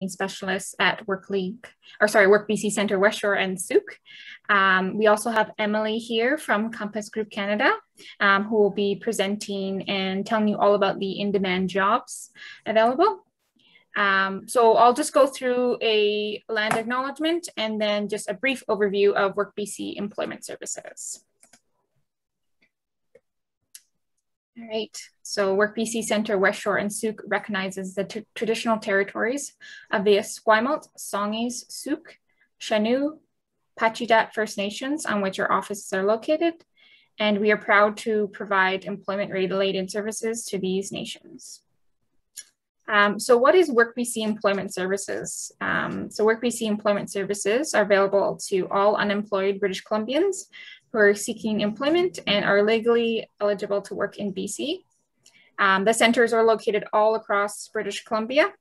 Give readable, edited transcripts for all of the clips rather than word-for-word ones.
specialists at WorkBC Center Westshore and Sooke. We also have Emily here from Compass Group Canada, who will be presenting and telling you all about the in-demand jobs available. So I'll just go through a land acknowledgement and then just a brief overview of WorkBC employment services. All right, so WorkBC Center Westshore and Sooke recognizes the traditional territories of the Esquimalt, Songhees, Sooke, Chanu, Pacheedaht First Nations on which our offices are located, and we are proud to provide employment-related services to these nations. So what is WorkBC Employment Services? So WorkBC Employment Services are available to all unemployed British Columbians who are seeking employment and are legally eligible to work in BC. The centers are located all across British Columbia,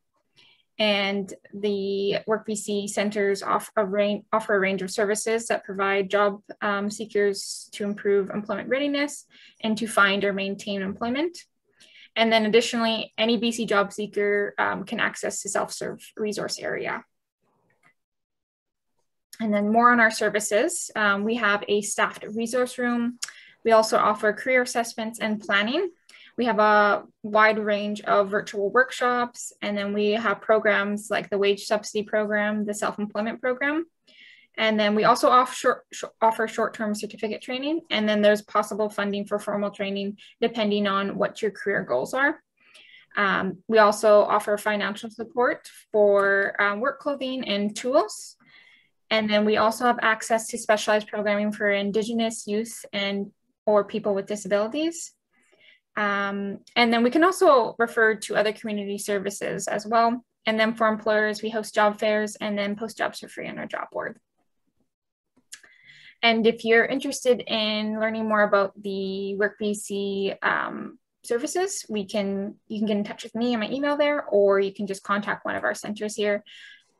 and the WorkBC centers offer a range of services that provide job seekers to improve employment readiness and to find or maintain employment. And then additionally, any BC job seeker can access the self-serve resource area. And then more on our services, we have a staffed resource room. We also offer career assessments and planning. We have a wide range of virtual workshops, and then we have programs like the wage subsidy program, the self-employment program. And then we also offer short-term certificate training, and then there's possible funding for formal training depending on what your career goals are. We also offer financial support for work clothing and tools. And then we also have access to specialized programming for Indigenous youth or people with disabilities. And then we can also refer to other community services as well. And then for employers, we host job fairs and then post jobs for free on our job board. And if you're interested in learning more about the WorkBC services, you can get in touch with me and my email there, or you can just contact one of our centers here.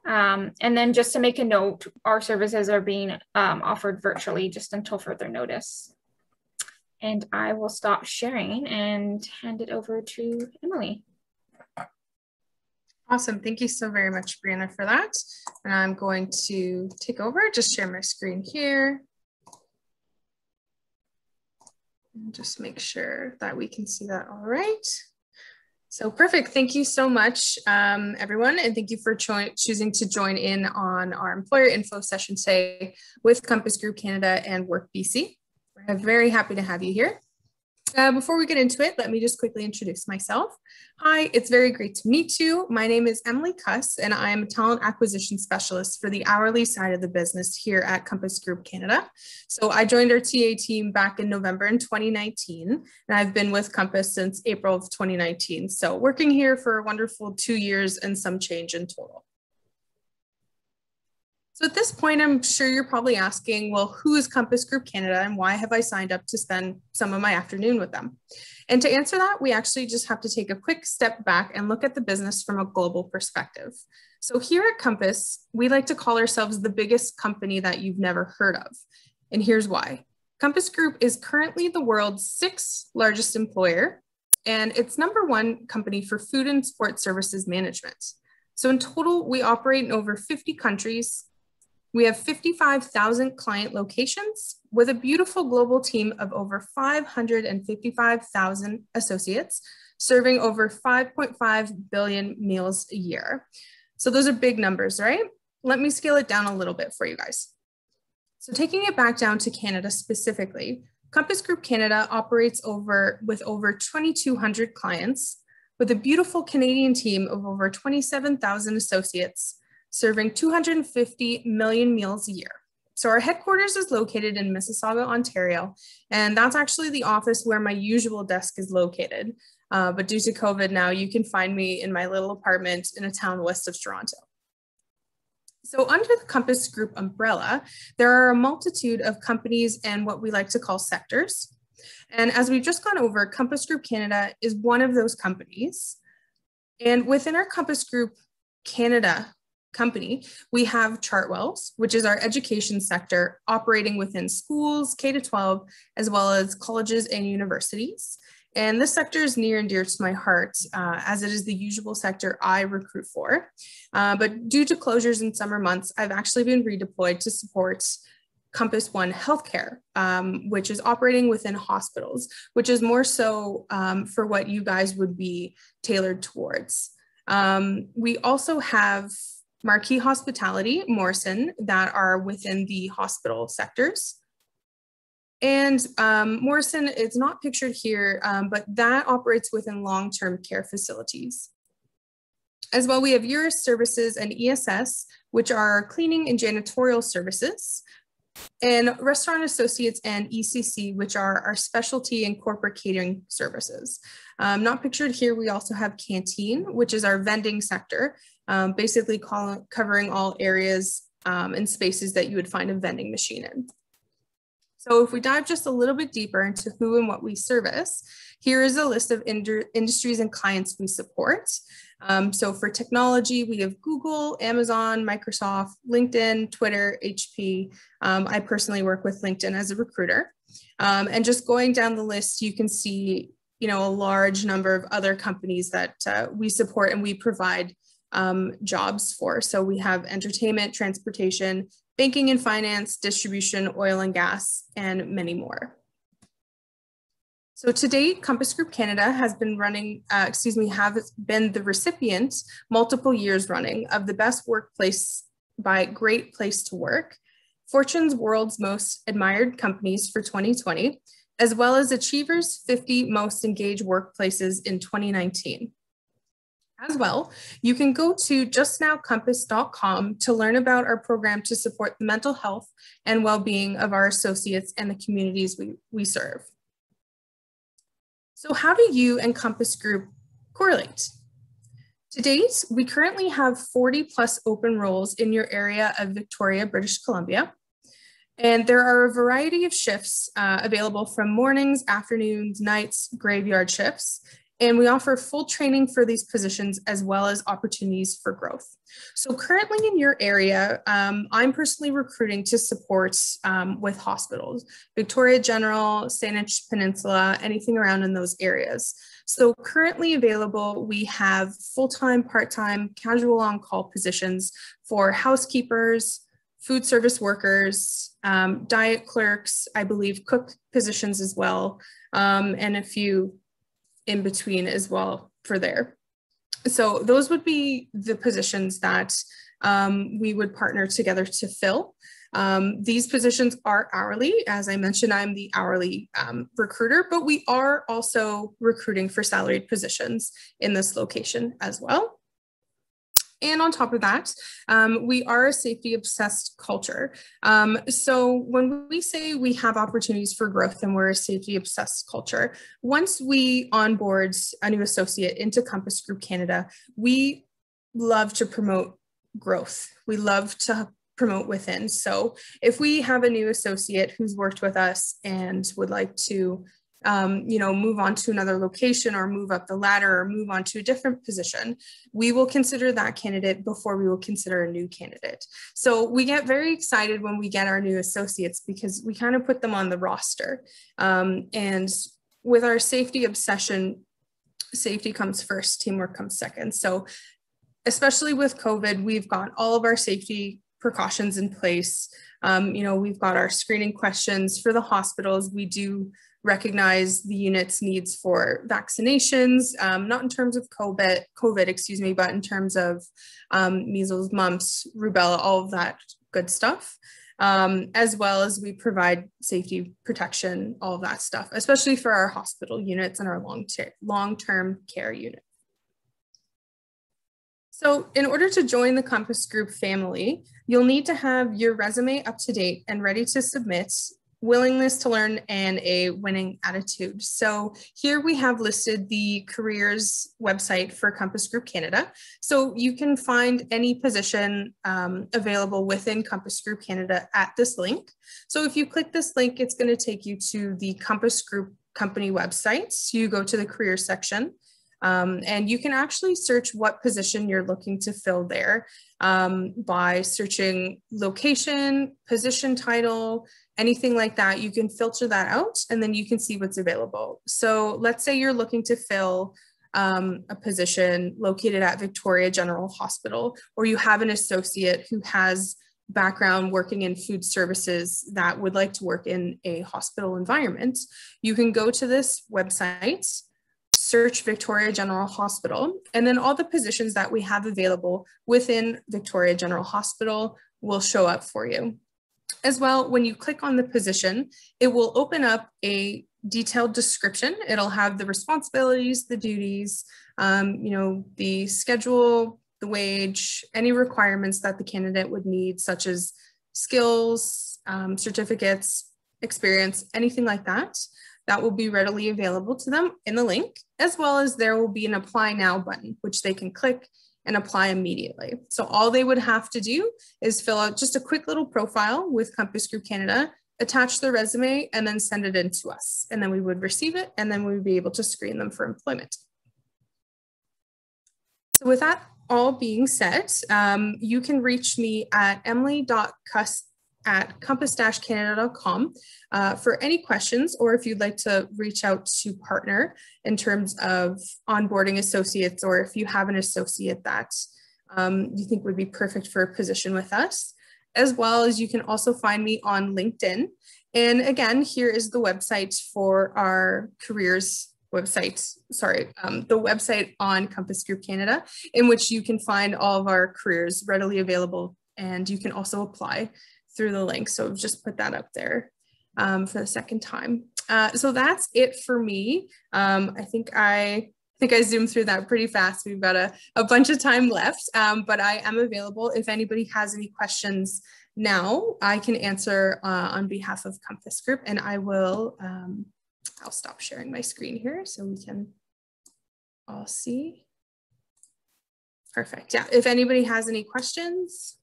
And then just to make a note, our services are being offered virtually just until further notice. And I will stop sharing and hand it over to Emily. Awesome. Thank you so very much, Brianna, for that. And I'm going to take over, just share my screen here. And just make sure that we can see that all right. So perfect. Thank you so much, everyone. And thank you for choosing to join in on our employer info session today with Compass Group Canada and WorkBC. We're very happy to have you here. Before we get into it, let me just quickly introduce myself. Hi, it's very great to meet you. My name is Emily Cuss, and I am a talent acquisition specialist for the hourly side of the business here at Compass Group Canada. So I joined our TA team back in November in 2019, and I've been with Compass since April of 2019. So working here for a wonderful 2 years and some change in total. So at this point, I'm sure you're probably asking, well, who is Compass Group Canada and why have I signed up to spend some of my afternoon with them? And to answer that, we actually just have to take a quick step back and look at the business from a global perspective. So here at Compass, we like to call ourselves the biggest company that you've never heard of. And here's why. Compass Group is currently the world's 6th largest employer, and it's #1 company for food and sports services management. So in total, we operate in over 50 countries. We have 55,000 client locations with a beautiful global team of over 555,000 associates, serving over 5.5 billion meals a year. So those are big numbers, right? Let me scale it down a little bit for you guys. So taking it back down to Canada specifically, Compass Group Canada operates with over 2,200 clients, with a beautiful Canadian team of over 27,000 associates, serving 250 million meals a year. So our headquarters is located in Mississauga, Ontario, and that's actually the office where my usual desk is located. But due to COVID now, you can find me in my little apartment in a town west of Toronto. So under the Compass Group umbrella, there are a multitude of companies and what we like to call sectors. And as we've just gone over, Compass Group Canada is one of those companies. And within our Compass Group Canada company, we have Chartwells, which is our education sector operating within schools, K-12, as well as colleges and universities. And this sector is near and dear to my heart, as it is the usual sector I recruit for. But due to closures in summer months, I've actually been redeployed to support Compass One Healthcare, which is operating within hospitals, which is more so for what you guys would be tailored towards. We also have Marquee Hospitality, Morrison, that are within the hospital sectors. And Morrison is not pictured here, but that operates within long-term care facilities. As well, we have URIS Services and ESS, which are cleaning and janitorial services, and Restaurant Associates and ECC, which are our specialty and corporate catering services. Not pictured here, we also have Canteen, which is our vending sector, basically covering all areas and spaces that you would find a vending machine in. So if we dive just a little bit deeper into who and what we service, here is a list of industries and clients we support. So for technology, we have Google, Amazon, Microsoft, LinkedIn, Twitter, HP. I personally work with LinkedIn as a recruiter. And just going down the list, you can see, a large number of other companies that we support and we provide jobs for. So we have entertainment, transportation, banking and finance, distribution, oil and gas, and many more. So to date, Compass Group Canada has been have been the recipient multiple years running of the Best Workplace by Great Place to Work, Fortune's World's Most Admired Companies for 2020, as well as Achievers 50 Most Engaged Workplaces in 2019. As well, you can go to justnowcompass.com to learn about our program to support the mental health and well-being of our associates and the communities we serve. So how do you and Compass Group correlate? To date, we currently have 40 plus open roles in your area of Victoria, British Columbia. And there are a variety of shifts available from mornings, afternoons, nights, graveyard shifts. And we offer full training for these positions as well as opportunities for growth. So currently in your area, I'm personally recruiting to support with hospitals, Victoria General, Saanich Peninsula, anything around in those areas. So currently available, we have full-time, part-time, casual on-call positions for housekeepers, food service workers, diet clerks, I believe cook positions as well, and a few in between as well for there. So those would be the positions that we would partner together to fill. These positions are hourly. As I mentioned, I'm the hourly recruiter, but we are also recruiting for salaried positions in this location as well. And on top of that, we are a safety-obsessed culture. So when we say we have opportunities for growth and we're a safety-obsessed culture, once we onboard a new associate into Compass Group Canada, we love to promote growth. We love to promote within. So if we have a new associate who's worked with us and would like to move on to another location or move up the ladder or move on to a different position, we will consider that candidate before we will consider a new candidate. So we get very excited when we get our new associates because we kind of put them on the roster. And with our safety obsession, safety comes first, teamwork comes second. So especially with COVID, we've got all of our safety precautions in place. We've got our screening questions for the hospitals. We do recognize the unit's needs for vaccinations, not in terms of COVID, but in terms of measles, mumps, rubella, all of that good stuff, as well as we provide safety protection, all of that stuff, especially for our hospital units and our long-term care unit. So in order to join the Compass Group family, you'll need to have your resume up to date and ready to submit, willingness to learn, and a winning attitude. So here we have listed the careers website for Compass Group Canada. So you can find any position available within Compass Group Canada at this link. So if you click this link, it's going to take you to the Compass Group company website. So you go to the careers section. And you can actually search what position you're looking to fill there by searching location, position title, anything like that. You can filter that out and then you can see what's available. So let's say you're looking to fill a position located at Victoria General Hospital, or you have an associate who has background working in food services that would like to work in a hospital environment. You can go to this website, search Victoria General Hospital, and then all the positions that we have available within Victoria General Hospital will show up for you. As well, when you click on the position, it will open up a detailed description. It'll have the responsibilities, the duties, the schedule, the wage, any requirements that the candidate would need, such as skills, certificates, experience, anything like that. That will be readily available to them in the link, as well as there will be an Apply Now button, which they can click and apply immediately. So all they would have to do is fill out just a quick little profile with Compass Group Canada, attach their resume, and then send it in to us. And then we would receive it, and then we would be able to screen them for employment. So with that all being said, you can reach me at emily.cuss@compass-canada.com for any questions, or if you'd like to reach out to partner in terms of onboarding associates, or if you have an associate that you think would be perfect for a position with us. As well as you can also find me on LinkedIn. And again, here is the website for our careers website, the website on Compass Group Canada, in which you can find all of our careers readily available, and you can also apply through the link. So I've just put that up there for the second time. So that's it for me. I think I zoomed through that pretty fast. We've got a bunch of time left, but I am available. If anybody has any questions now, I can answer on behalf of Compass Group, and I will, I'll stop sharing my screen here so we can all see. Perfect. Yeah, if anybody has any questions.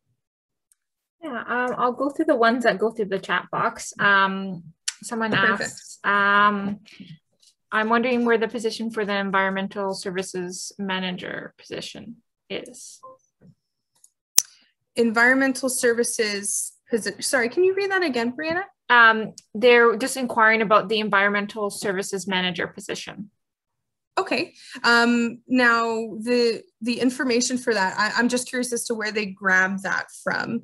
Yeah, I'll go through the ones that go through the chat box. Someone asks, I'm wondering where the position for the environmental services manager position is. Environmental services position. Sorry, can you read that again, Brianna? They're just inquiring about the environmental services manager position. Okay. Now the information for that, I'm just curious as to where they grabbed that from,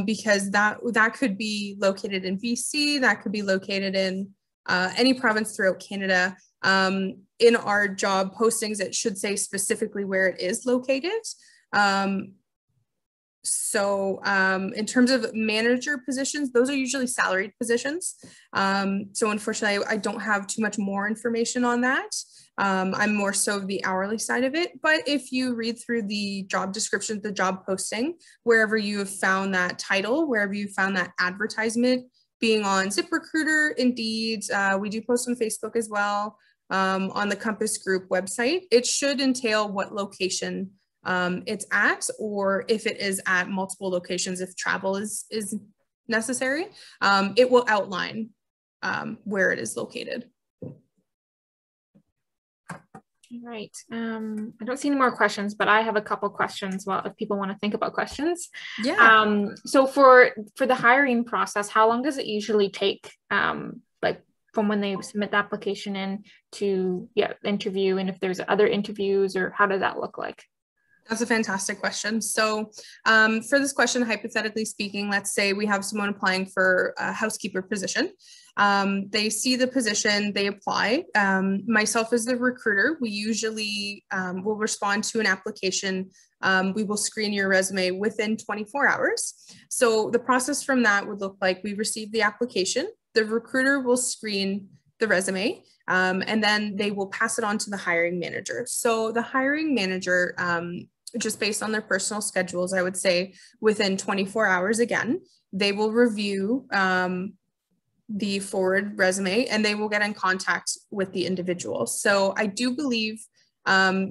because that could be located in BC, that could be located in any province throughout Canada. In our job postings, it should say specifically where it is located. So in terms of manager positions, those are usually salaried positions. So unfortunately, I don't have too much more information on that. I'm more so the hourly side of it. But if you read through the job description, the job posting, wherever you have found that title, wherever you found that advertisement, being on ZipRecruiter, Indeed, we do post on Facebook as well, on the Compass Group website, it should entail what location it's at, or if it is at multiple locations, if travel is necessary, it will outline where it is located. All right. I don't see any more questions, but I have a couple questions. Well, if people want to think about questions. Yeah. So for the hiring process, how long does it usually take? Like from when they submit the application in to interview, and if there's other interviews, or how does that look like? That's a fantastic question. So for this question, hypothetically speaking, let's say we have someone applying for a housekeeper position. They see the position, they apply. Myself as the recruiter, we usually will respond to an application. We will screen your resume within 24 hours. So the process from that would look like we receive the application, the recruiter will screen the resume, and then they will pass it on to the hiring manager. So the hiring manager, just based on their personal schedules, I would say within 24 hours, again, they will review the forward resume and they will get in contact with the individual. So I do believe,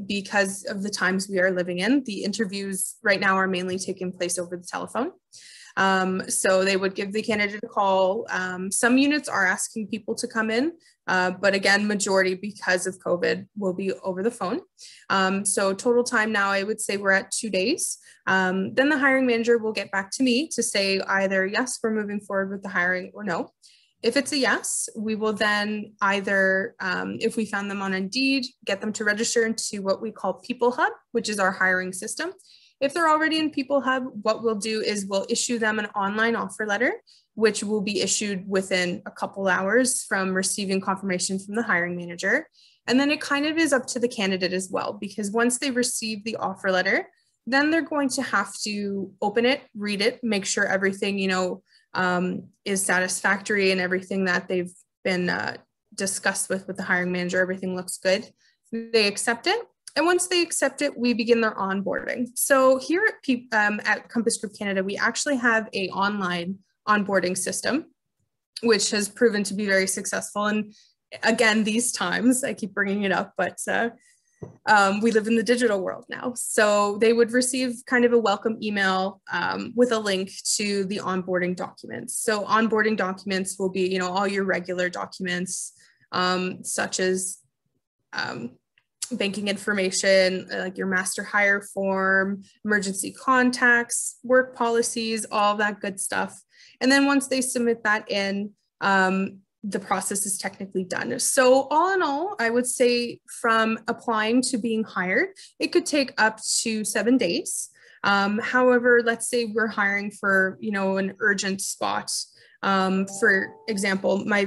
because of the times we are living in, the interviews right now are mainly taking place over the telephone. So they would give the candidate a call. Some units are asking people to come in, but again, majority because of COVID will be over the phone. So total time now, I would say we're at 2 days. Then the hiring manager will get back to me to say either, yes, we're moving forward with the hiring, or no. If it's a yes, we will then either, if we found them on Indeed, get them to register into what we call People Hub, which is our hiring system. If they're already in People Hub, what we'll do is we'll issue them an online offer letter, which will be issued within a couple hours from receiving confirmation from the hiring manager. And then it kind of is up to the candidate as well, because once they receive the offer letter, then they're going to have to open it, read it, make sure everything, is satisfactory and everything that they've been discussed with the hiring manager, everything looks good. They accept it. And once they accept it, we begin their onboarding. So here at Compass Group Canada, we actually have an online onboarding system, which has proven to be very successful. And again, these times, I keep bringing it up, but we live in the digital world now. So they would receive kind of a welcome email with a link to the onboarding documents. So onboarding documents will be, all your regular documents, such as banking information, like your master hire form, emergency contacts, work policies, all that good stuff. And then once they submit that in, the process is technically done. So all in all, I would say from applying to being hired, it could take up to 7 days. However, let's say we're hiring for, an urgent spot. For example, my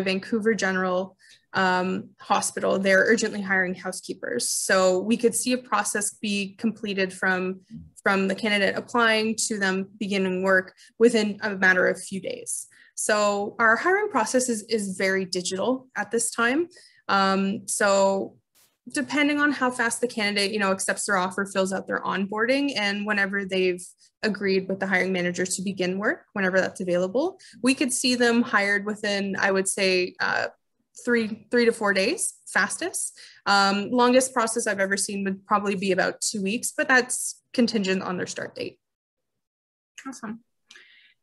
Vancouver General Hospital, they're urgently hiring housekeepers. So we could see a process be completed from the candidate applying to them beginning work within a matter of few days. So our hiring process is very digital at this time. So depending on how fast the candidate, accepts their offer, fills out their onboarding, and whenever they've agreed with the hiring manager to begin work, whenever that's available, we could see them hired within, I would say, 3 to 4 days, fastest. Longest process I've ever seen would probably be about 2 weeks, but that's contingent on their start date. Awesome.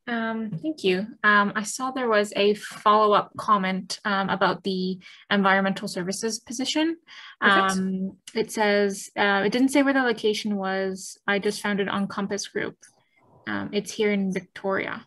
Thank you. I saw there was a follow-up comment about the environmental services position. It says, it didn't say where the location was. I just found it on Compass Group. It's here in Victoria.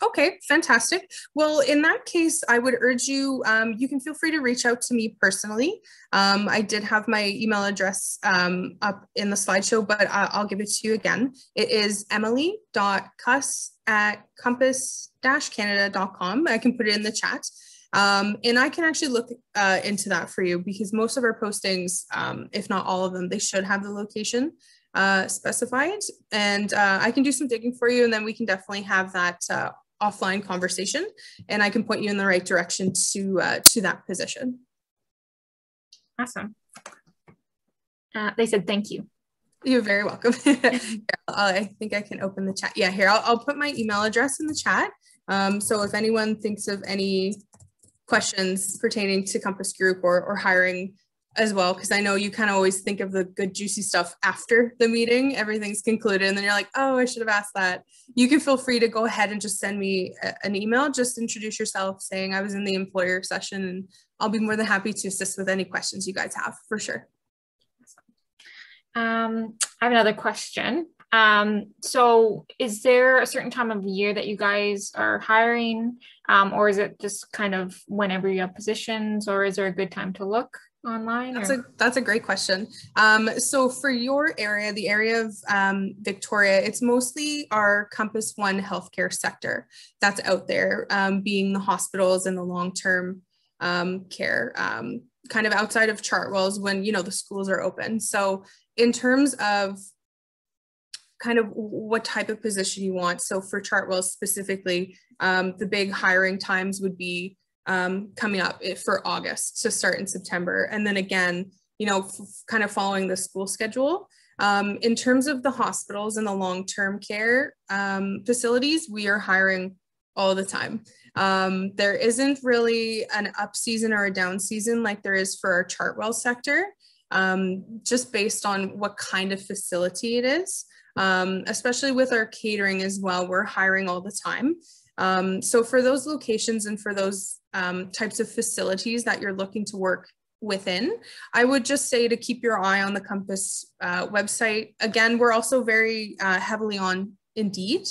Okay, fantastic. Well, in that case, I would urge you, you can feel free to reach out to me personally. I did have my email address up in the slideshow, but I'll give it to you again. It is emily.cuss@compass-canada.com. I can put it in the chat. And I can actually look into that for you, because most of our postings, if not all of them, they should have the location specified. And I can do some digging for you, and then we can definitely have that offline conversation, and I can point you in the right direction to that position. Awesome. They said thank you. You're very welcome. I think I can open the chat. Yeah, here, I'll put my email address in the chat. So if anyone thinks of any questions pertaining to Compass Group or hiring as well, because I know you kind of always think of the good juicy stuff after the meeting, everything's concluded, and then you're like, oh, I should have asked that. You can feel free to go ahead and just send me an email, just introduce yourself saying I was in the employer session, and I'll be more than happy to assist with any questions you guys have, for sure. I have another question. So is there a certain time of the year that you guys are hiring, or is it just kind of whenever you have positions, or is there a good time to look online? That's a great question. So for your area, the area of Victoria, it's mostly our Compass One healthcare sector that's out there, being the hospitals and the long-term care, kind of outside of Chartwells when, the schools are open. So in terms of kind of what type of position you want, so for Chartwells specifically, the big hiring times would be coming up for August to start in September. And then again, kind of following the school schedule. In terms of the hospitals and the long-term care facilities, we are hiring all the time. There isn't really an up season or a down season like there is for our Chartwell sector. just based on what kind of facility it is. Especially with our catering as well, we're hiring all the time. So for those locations and for those types of facilities that you're looking to work within, I would just say to keep your eye on the Compass website. Again, we're also very heavily on Indeed.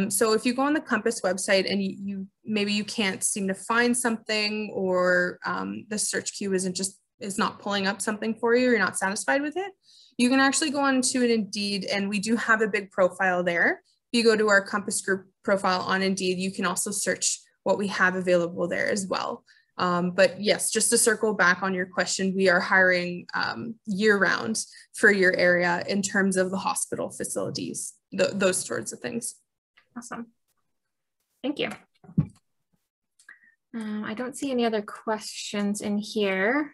So if you go on the Compass website and you maybe you can't seem to find something, or the search queue is not pulling up something for you, or you're not satisfied with it, you can actually go on to an Indeed, and we do have a big profile there. If you go to our Compass Group profile on Indeed, you can also search what we have available there as well. But yes, just to circle back on your question, we are hiring year round for your area in terms of the hospital facilities, those sorts of things. Awesome. Thank you. I don't see any other questions in here.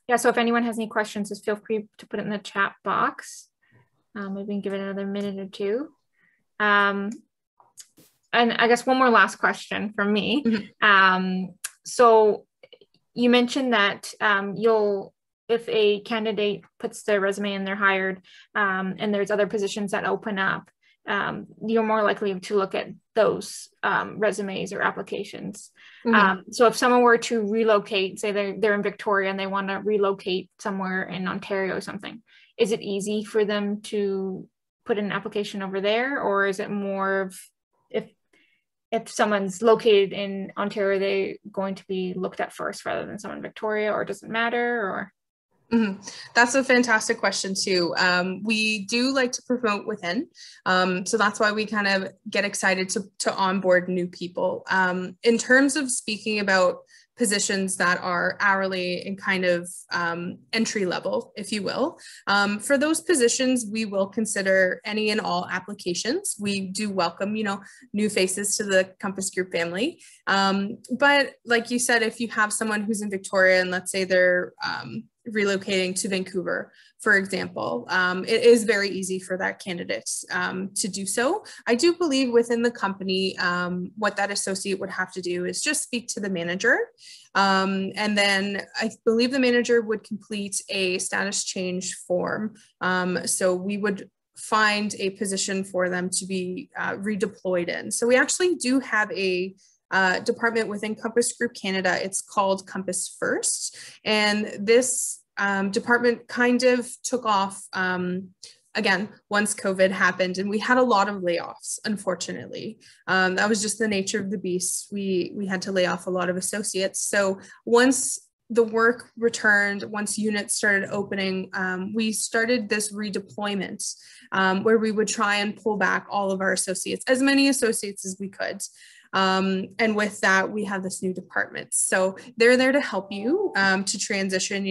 Yeah, so if anyone has any questions, just feel free to put it in the chat box. Maybe we can give it another minute or two. And I guess one more last question from me. Mm-hmm. So you mentioned that if a candidate puts their resume and they're hired, and there's other positions that open up, you're more likely to look at those resumes or applications. Mm-hmm. So if someone were to relocate, say they're in Victoria and they want to relocate somewhere in Ontario or something, is it easy for them to put an application over there, or is it more of if someone's located in Ontario, they're going to be looked at first rather than someone in Victoria, or does it matter? Or Mm-hmm. That's a fantastic question too. We do like to promote within. So that's why we kind of get excited to onboard new people. In terms of speaking about positions that are hourly and kind of entry level, if you will, for those positions, we will consider any and all applications. We do welcome, new faces to the Compass Group family. But like you said, if you have someone who's in Victoria and let's say they're relocating to Vancouver, for example, it is very easy for that candidate to do so. I do believe within the company, what that associate would have to do is just speak to the manager. And then I believe the manager would complete a status change form. So we would find a position for them to be redeployed in. So we actually do have a department within Compass Group Canada. It's called Compass First. And this department kind of took off, again, once COVID happened, and we had a lot of layoffs, unfortunately. That was just the nature of the beast. We had to lay off a lot of associates. So once the work returned, once units started opening, we started this redeployment where we would try and pull back all of our associates, as many associates as we could. And with that, we have this new department. So they're there to help you to transition,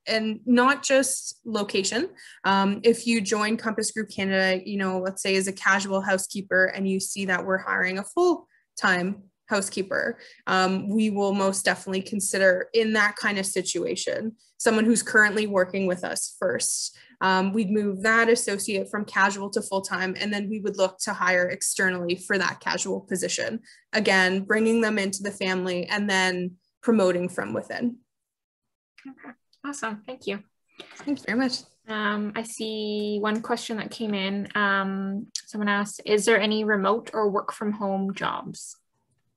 and not just location. If you join Compass Group Canada, let's say as a casual housekeeper, and you see that we're hiring a full-time housekeeper, we will most definitely consider in that kind of situation, someone who's currently working with us first. We'd move that associate from casual to full-time, and then we would look to hire externally for that casual position. Again, bringing them into the family and then promoting from within. Okay, awesome. Thank you. Thanks very much. I see one question that came in. Someone asked, is there any remote or work from home jobs?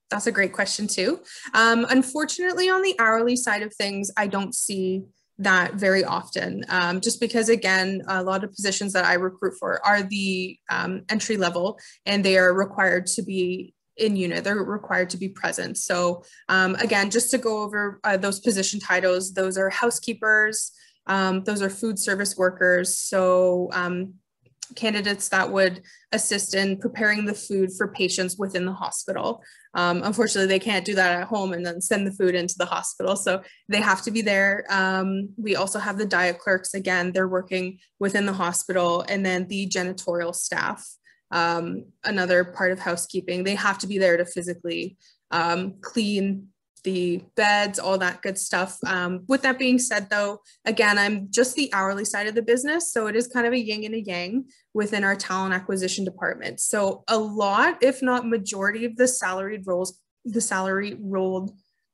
That's a great question too. Unfortunately, on the hourly side of things, I don't see that very often, just because, again, a lot of positions that I recruit for are the entry level, and they are required to be in unit. They're required to be present. So again, just to go over those position titles, those are housekeepers, those are food service workers. So candidates that would assist in preparing the food for patients within the hospital. Unfortunately, they can't do that at home and then send the food into the hospital. So they have to be there. We also have the diet clerks. Again, they're working within the hospital. And then the janitorial staff, another part of housekeeping, they have to be there to physically clean the beds, all that good stuff. With that being said, though, again, I'm just the hourly side of the business. So it is kind of a yin and a yang within our talent acquisition department. So a lot, if not majority of the salaried rolled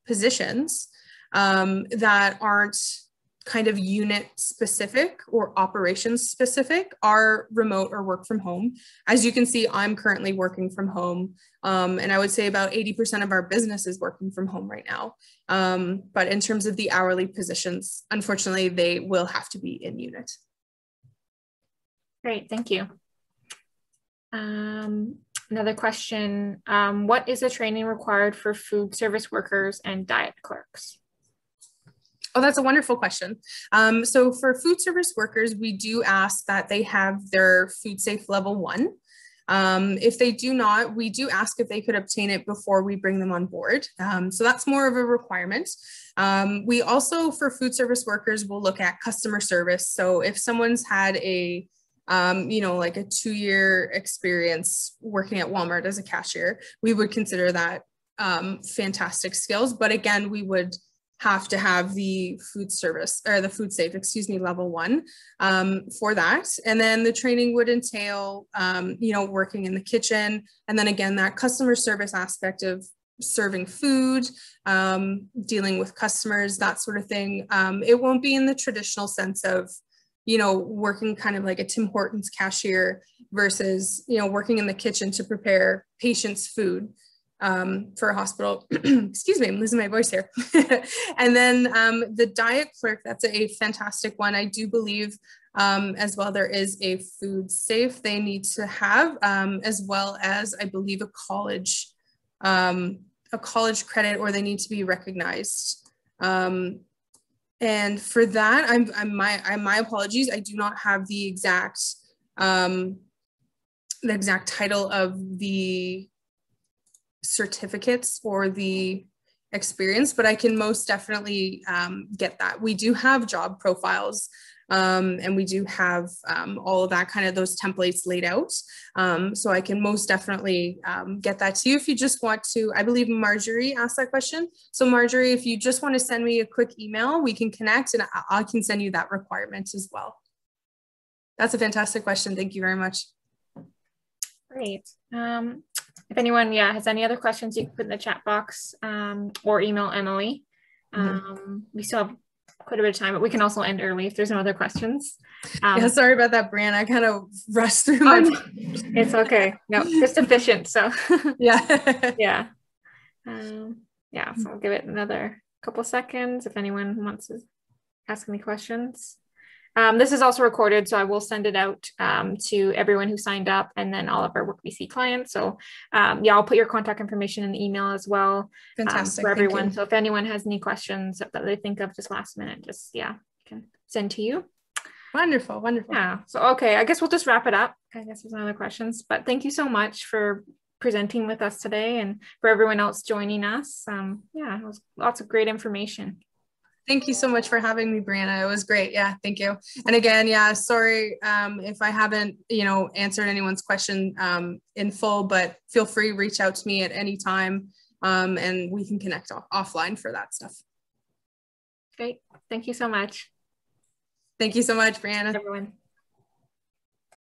positions that aren't kind of unit specific or operations specific are remote or work from home. As you can see, I'm currently working from home. And I would say about 80% of our business is working from home right now. But in terms of the hourly positions, unfortunately, they will have to be in unit. Great, thank you. Another question, what is the training required for food service workers and diet clerks? Oh, that's a wonderful question. So for food service workers, we do ask that they have their food safe level 1. If they do not, we do ask if they could obtain it before we bring them on board. So that's more of a requirement. We also, for food service workers, will look at customer service. So if someone's had a like a 2-year experience working at Walmart as a cashier, we would consider that fantastic skills. But again, we would have to have the food service or the food safe, level 1 for that. And then the training would entail, working in the kitchen. And then again, that customer service aspect of serving food, dealing with customers, that sort of thing. It won't be in the traditional sense of, working kind of like a Tim Hortons cashier versus, working in the kitchen to prepare patients' food for a hospital. Excuse me, I'm losing my voice here. And then the diet clerk, that's a fantastic one. I do believe as well there is a food safe they need to have, as well as I believe a college credit, or they need to be recognized. And for that, my apologies. I do not have the exact title of the certificates or the experience, but I can most definitely get that. We do have job profiles and we do have all of that, kind of those templates laid out. So I can most definitely get that to you if you just want to. I believe Marjorie asked that question. So Marjorie, if you just want to send me a quick email, we can connect and I can send you that requirement as well. That's a fantastic question. Thank you very much. Great. If anyone, has any other questions, you can put in the chat box or email Emily. We still have quite a bit of time, but we can also end early if there's no other questions. Sorry about that, Brianna. I kind of rushed through my... It's okay. No, just efficient. So yeah. So I'll give it another couple seconds if anyone wants to ask any questions. This is also recorded, so I will send it out to everyone who signed up and then all of our WorkBC clients. So I'll put your contact information in the email as well. Fantastic. For everyone. So if anyone has any questions that they think of just last minute, just you can send to you. Wonderful. Yeah. So okay, I guess we'll just wrap it up. I guess there's no other questions, but thank you so much for presenting with us today and for everyone else joining us. It was lots of great information. Thank you so much for having me, Brianna. It was great. Yeah, thank you. And again, sorry if I haven't, answered anyone's question in full, but feel free to reach out to me at any time and we can connect offline for that stuff. Great. Thank you so much. Thank you so much, Brianna. Everyone.